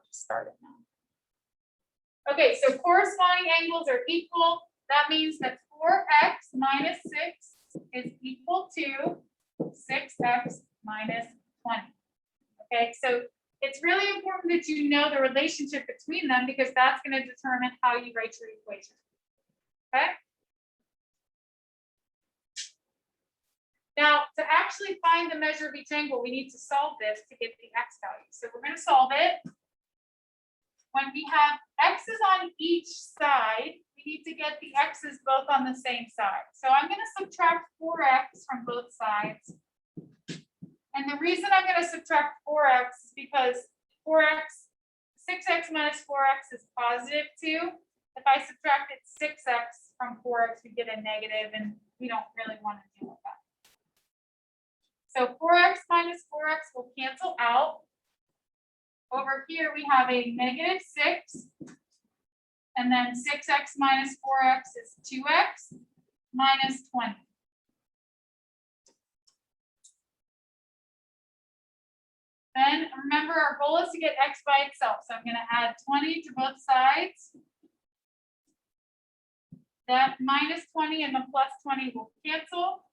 just start it now. Okay, so corresponding angles are equal. That means that 4x minus 6 is equal to 6x minus 20. Okay, so it's really important that you know the relationship between them because that's going to determine how you write your equation. Okay? Now, to actually find the measure of each angle, we need to solve this to get the x value. So we're going to solve it. When we have x's on each side, we need to get the x's both on the same side. So I'm going to subtract 4x from both sides. And the reason I'm going to subtract 4x is because 6x minus 4x is positive 2. If I subtracted 6x from 4x, we get a negative, and we don't really want to deal with that. So 4x minus 4x will cancel out. Over here, we have a negative 6. And then 6x minus 4x is 2x minus 20. Then remember, our goal is to get x by itself. So I'm going to add 20 to both sides. That minus 20 and the plus 20 will cancel.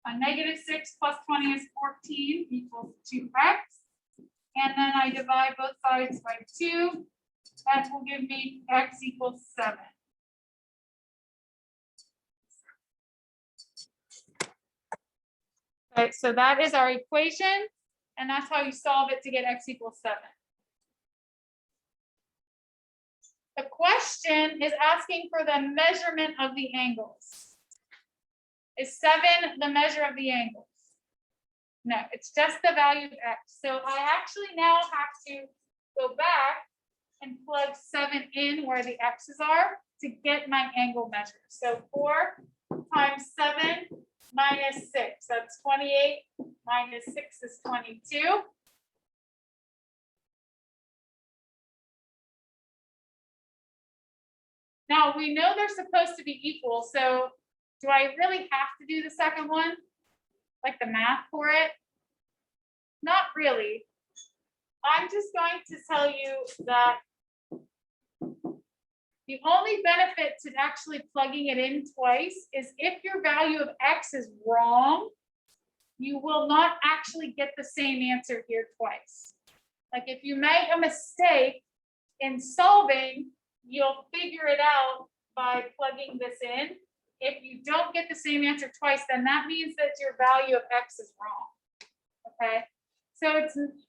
A negative 6 plus 20 is 14 equals 2x. And then I divide both sides by 2. That will give me x equals 7. Okay, so that is our equation, and that's how you solve it to get x equals 7. The question is asking for the measurement of the angles. Is 7 the measure of the angles? No, it's just the value of x. So I actually now have to go back and plug 7 in where the x's are to get my angle measure. So 4 times 7 minus 6, that's 28, minus 6 is 22. Now we know they're supposed to be equal, so do I really have to do the second one? Like the math for it? Not really. I'm just going to tell you that the only benefit to actually plugging it in twice is if your value of x is wrong, you will not actually get the same answer here twice. Like if you make a mistake in solving, you'll figure it out by plugging this in. If you don't get the same answer twice, then that means that your value of x is wrong. Okay, so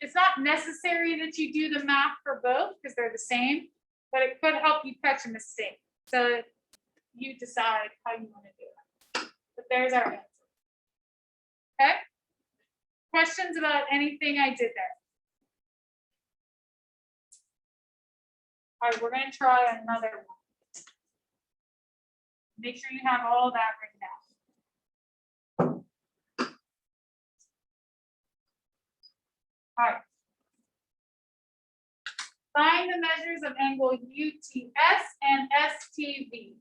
it's not necessary that you do the math for both because they're the same, but it could help you catch a mistake. So you decide how you want to do it. But there's our answer. Okay, questions about anything I did there? All right, we're going to try another one. Make sure you have all that written down. All right. Find the measures of angle UTS and STV.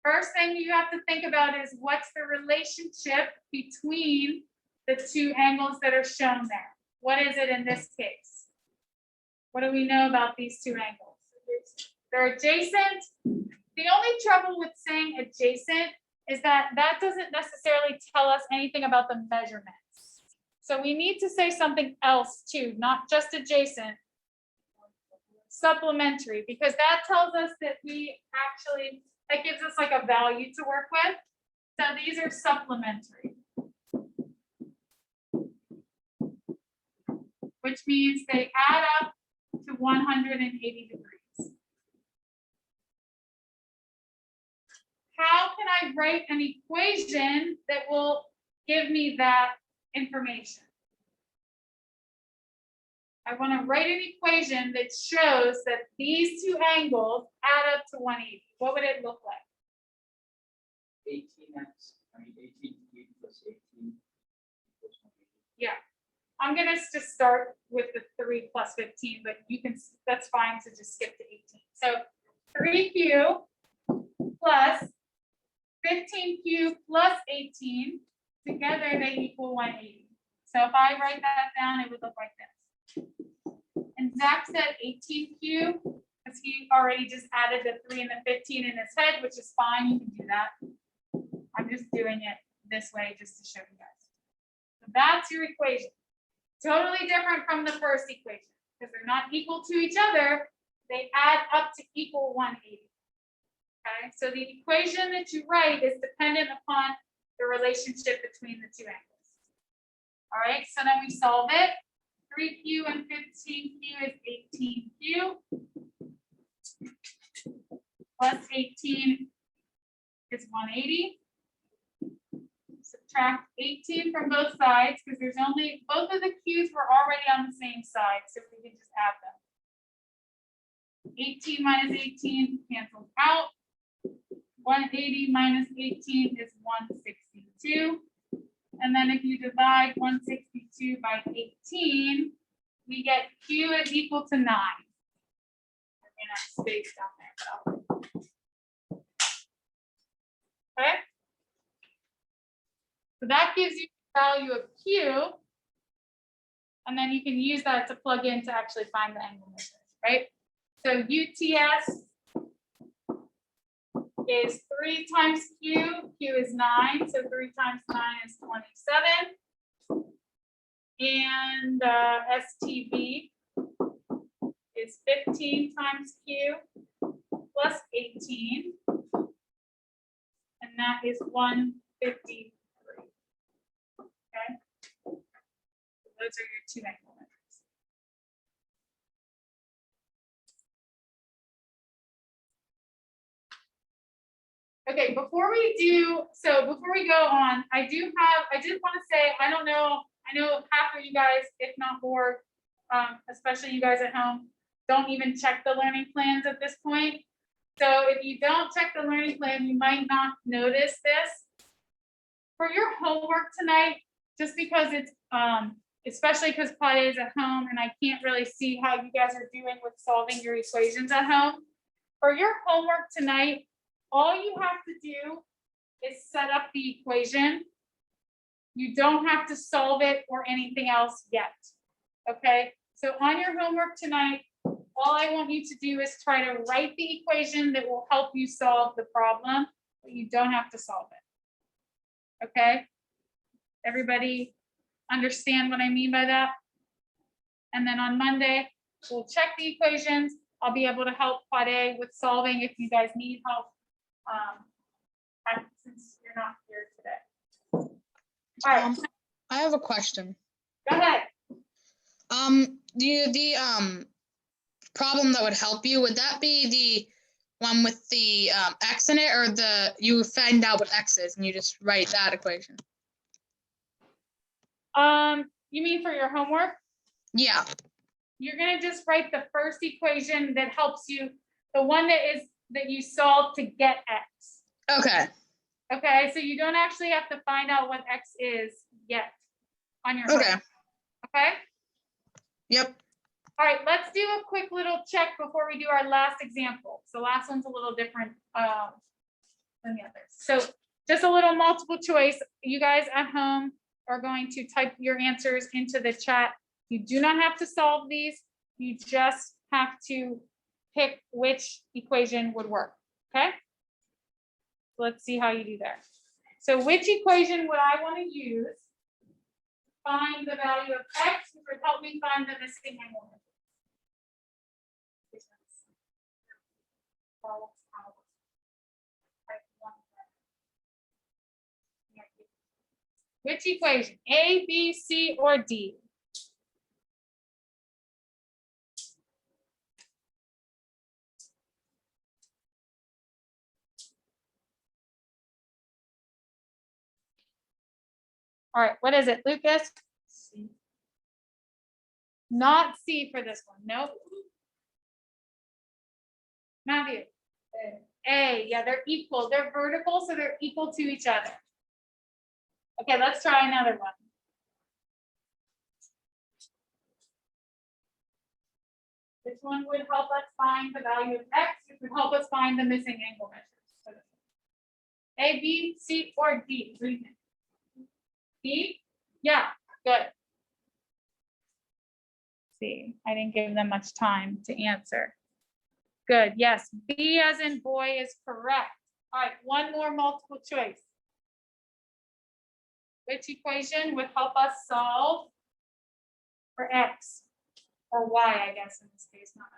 First thing you have to think about is what's the relationship between the two angles that are shown there. What is it in this case? What do we know about these two angles? They're adjacent. The only trouble with saying adjacent is that that doesn't necessarily tell us anything about the measurements. So we need to say something else too, not just adjacent, supplementary, because that tells us that that gives us like a value to work with. So these are supplementary, which means they add up to 180 degrees. How can I write an equation that will give me that information? I want to write an equation that shows that these two angles add up to 180. What would it look like? 18 plus 18 equals 180. Yeah. I'm going to just start with the 3 plus 15, but you can, that's fine to just skip to 18. So 3q plus 15q plus 18, together they equal 180. So if I write that down, it would look like this. Zach said 18Q, because he already just added the 3 and the 15 in his head, which is fine, you can do that. I'm just doing it this way just to show you guys. So that's your equation. Totally different from the first equation, because they're not equal to each other, they add up to equal 180. Okay, so the equation that you write is dependent upon the relationship between the two angles. All right, so then we solve it. 3Q and 15Q is 18Q. Plus 18 is 180. Subtract 18 from both sides, because there's only, both of the Q's were already on the same side, so we can just add them. 18 minus 18 cancels out. 180 minus 18 is 162. And then if you divide 162 by 18, we get Q is equal to 9. We're gonna have space down there. Okay. So that gives you the value of Q. And then you can use that to plug in to actually find the angle measure, right? So UTS is 3 times Q. Q is 9, so 3 times 9 is 27. And STV is 15 times Q plus 18. And that is 153. Okay. So those are your two angle measures. Okay, before we go on, I just want to say, I know half of you guys, if not more, especially you guys at home, don't even check the learning plans at this point. So if you don't check the learning plan, you might not notice this. For your homework tonight, just because it's, especially because Claudia is at home and I can't really see how you guys are doing with solving your equations at home. For your homework tonight, all you have to do is set up the equation. You don't have to solve it or anything else yet, okay? So on your homework tonight, all I want you to do is try to write the equation that will help you solve the problem, but you don't have to solve it, okay? Everybody understand what I mean by that? And then on Monday, we'll check the equations. I'll be able to help Claudia with solving if you guys need help. Since you're not here today. All right. I have a question. Go ahead. The problem that would help you, would that be the one with the x in it, or you find out what x is and you just write that equation? You mean for your homework? Yeah. You're gonna just write the first equation that helps you, the one that you solve to get x. Okay. Okay, so you don't actually have to find out what x is yet on your Okay. homework. Okay. Yep. All right, let's do a quick little check before we do our last example. So last one's a little different than the others. So just a little multiple choice. You guys at home are going to type your answers into the chat. You do not have to solve these. You just have to pick which equation would work, okay? Let's see how you do there. So which equation would I want to use? Find the value of x, which would help me find the missing angle. Which equation? A, B, C, or D? All right, what is it, Lucas? C. Not C for this one, nope. Matthew? A, yeah, they're equal. They're vertical, so they're equal to each other. Okay, let's try another one. This one would help us find the value of x. It would help us find the missing angle measures. A, B, C, or D? What do you think? B? Yeah, good. see, I didn't give them much time to answer. Good, yes, B as in boy is correct. All right, one more multiple choice. Which equation would help us solve for X or Y, I guess, in this case, not X.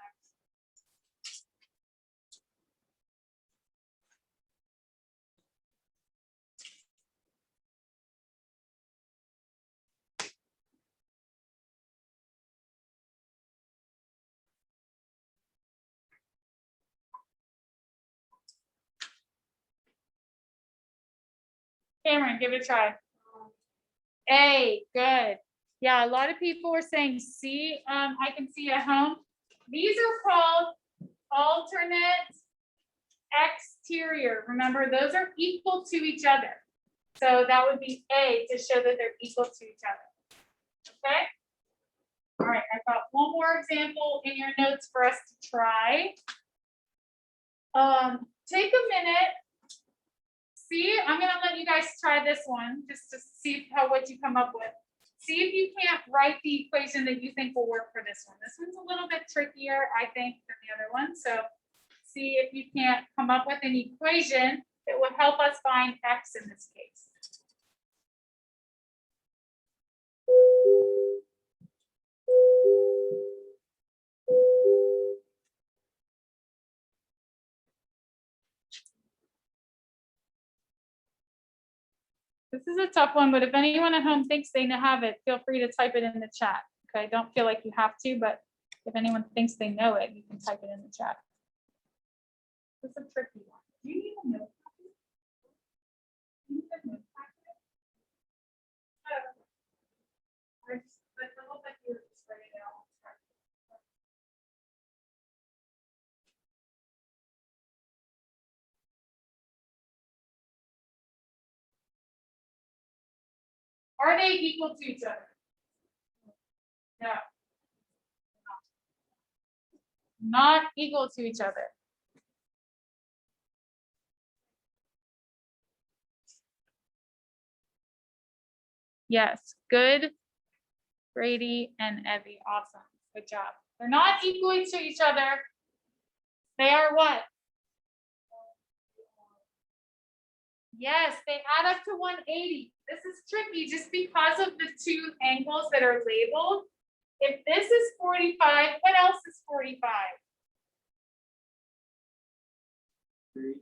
Cameron, give it a try. A, good. Yeah, a lot of people were saying C. I can see at home. These are called alternate exterior. Remember, those are equal to each other. So that would be A to show that they're equal to each other. Okay? All right, I've got one more example in your notes for us to try. Take a minute. See, I'm gonna let you guys try this one just to see what you come up with. See if you can't write the equation that you think will work for this one. This one's a little bit trickier, I think, than the other one. So see if you can't come up with an equation that would help us find X in this case. This is a tough one, but if anyone at home thinks they have it, feel free to type it in the chat. Okay, don't feel like you have to, but if anyone thinks they know it, you can type it in the chat. It's a tricky one. Do you need a note? Do you need a note? I hope that you were just writing it out. Are they equal to each other? No. Not equal to each other. Yes, good. Brady and Evie, awesome. Good job. They're not equal to each other. They are what? Yes, they add up to 180. This is tricky just because of the two angles that are labeled. If this is 45, what else is 45? 3.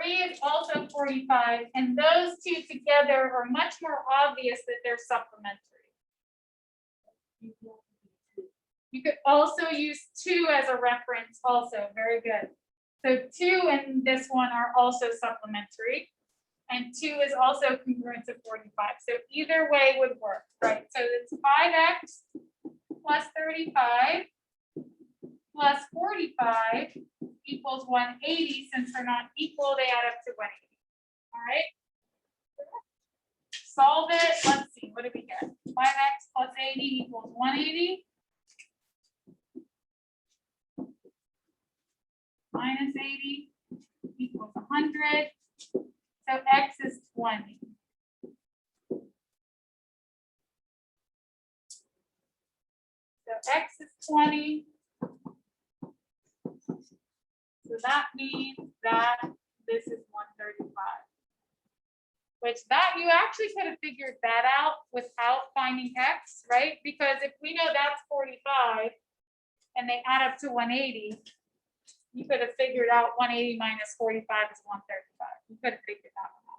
3 is also 45, and those two together are much more obvious that they're supplementary. You could also use 2 as a reference also, very good. So 2 and this one are also supplementary, and 2 is also congruent to 45. So either way would work, right? So it's 5x plus 35 plus 45 equals 180. Since they're not equal, they add up to 180. All right. Solve it. Let's see. What do we get? 5x plus 80 equals 180. Minus 80 equals 100. So x is 20. So x is 20. So that means that this is 135. Which that you actually could have figured that out without finding x, right? Because if we know that's 45 and they add up to 180, you could have figured out 180 minus 45 is 135. You could have figured that one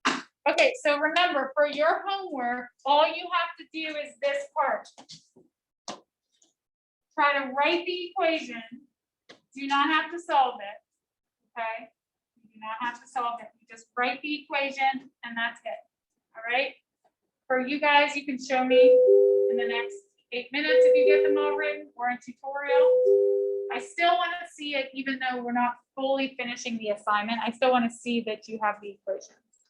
out. Okay, so remember, for your homework, all you have to do is this part. Try to write the equation. Do not have to solve it, okay? You do not have to solve it. You just write the equation and that's it, all right? For you guys, you can show me in the next 8 minutes if you get them all written. We're in tutorial. I still want to see it even though we're not fully finishing the assignment. I still want to see that you have the equations,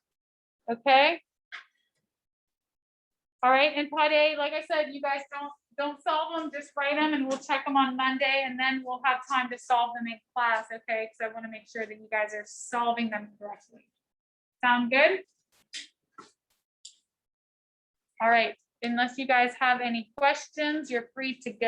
okay? All right, and part A, like I said, you guys don't solve them, just write them and we'll check them on Monday and then we'll have time to solve them in class, okay? Because I want to make sure that you guys are solving them correctly. Sound good? All right, unless you guys have any questions, you're free to go.